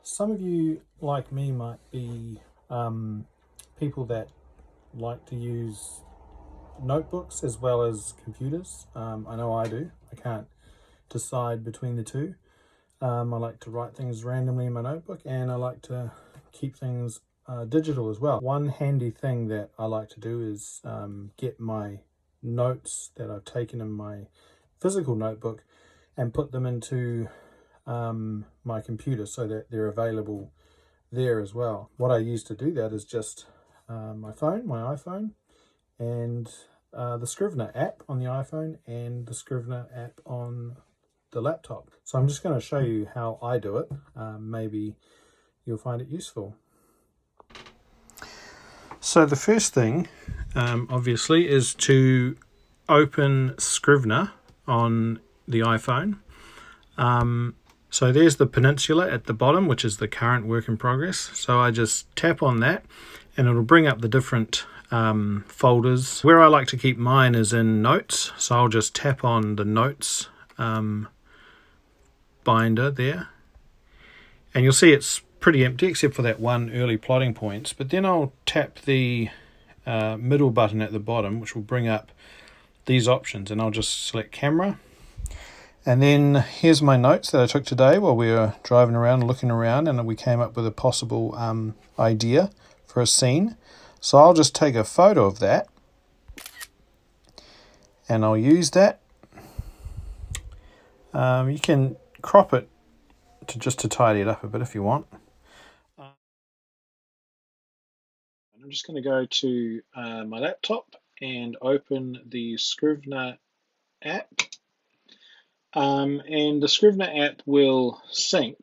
Some of you, like me, might be people that like to use notebooks as well as computers. I know I do. I can't decide between the two. I like to write things randomly in my notebook, and I like to keep things digital as well. One handy thing that I like to do is get my notes that I've taken in my physical notebook and put them into my computer so that they're available there as well. What I use to do that is just my iPhone, and the Scrivener app on the iPhone and the Scrivener app on the laptop. So I'm just going to show you how I do it. Maybe you'll find it useful. So the first thing, obviously, is to open Scrivener on the iPhone. So there's the peninsula at the bottom, which is the current work in progress. So I just tap on that and it'll bring up the different folders. Where I like to keep mine is in notes. So I'll just tap on the notes binder there. And you'll see it's pretty empty except for that one early plotting points. But then I'll tap the middle button at the bottom, which will bring up these options. And I'll just select camera. And then here's my notes that I took today while we were driving around and looking around, and we came up with a possible idea for a scene. So I'll just take a photo of that and I'll use that. You can crop it to tidy it up a bit if you want. I'm just going to go to my laptop and open the Scrivener app. And the Scrivener app will sync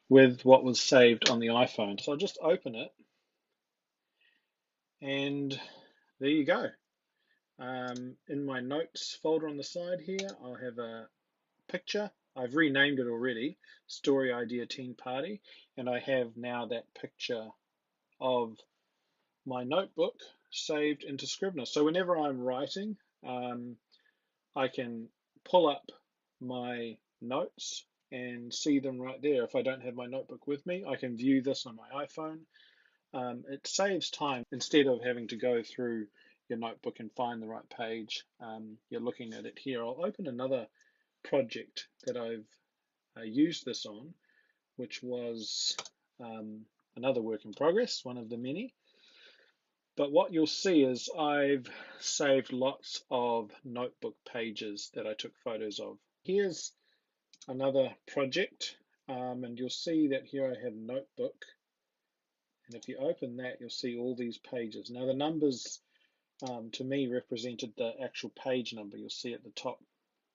with what was saved on the iPhone. So I'll just open it, and there you go. In my notes folder on the side here, I'll have a picture. I've renamed it already, Story Idea Teen Party, and I have now that picture of my notebook saved into Scrivener. So whenever I'm writing, I can pull up my notes and see them right there. If I don't have my notebook with me, I can view this on my iPhone. It saves time. Instead of having to go through your notebook and find the right page, you're looking at it here. I'll open another project that I've used this on, which was another work in progress, one of the many. But what you'll see is I've saved lots of notebook pages that I took photos of. Here's another project, and you'll see that here I have notebook. And if you open that, you'll see all these pages. Now the numbers to me represented the actual page number. You'll see at the top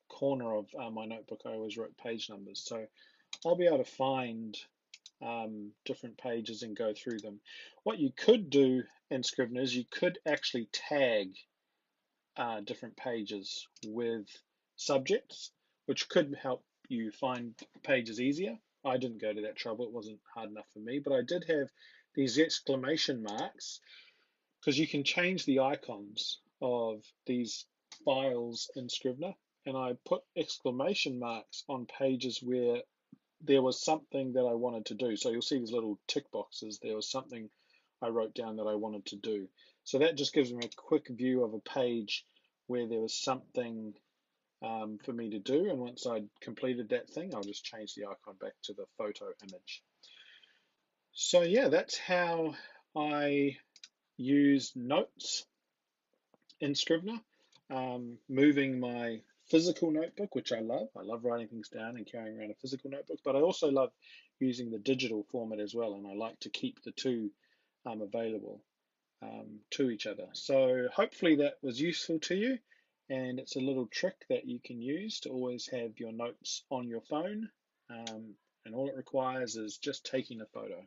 corner of my notebook, I always wrote page numbers. So I'll be able to find different pages and go through them. What you could do in Scrivener is you could actually tag different pages with subjects, which could help you find pages easier. I didn't go to that trouble. It wasn't hard enough for me, but I did have these exclamation marks because you can change the icons of these files in Scrivener, and I put exclamation marks on pages where there was something that I wanted to do. So you'll see these little tick boxes. There was something I wrote down that I wanted to do. So that just gives me a quick view of a page where there was something for me to do. And once I'd completed that thing, I'll just change the icon back to the photo image. So yeah, that's how I use notes in Scrivener, moving my physical notebook, which I love. I love writing things down and carrying around a physical notebook, but I also love using the digital format as well, and I like to keep the two available to each other. So hopefully that was useful to you, and it's a little trick that you can use to always have your notes on your phone, and all it requires is just taking a photo.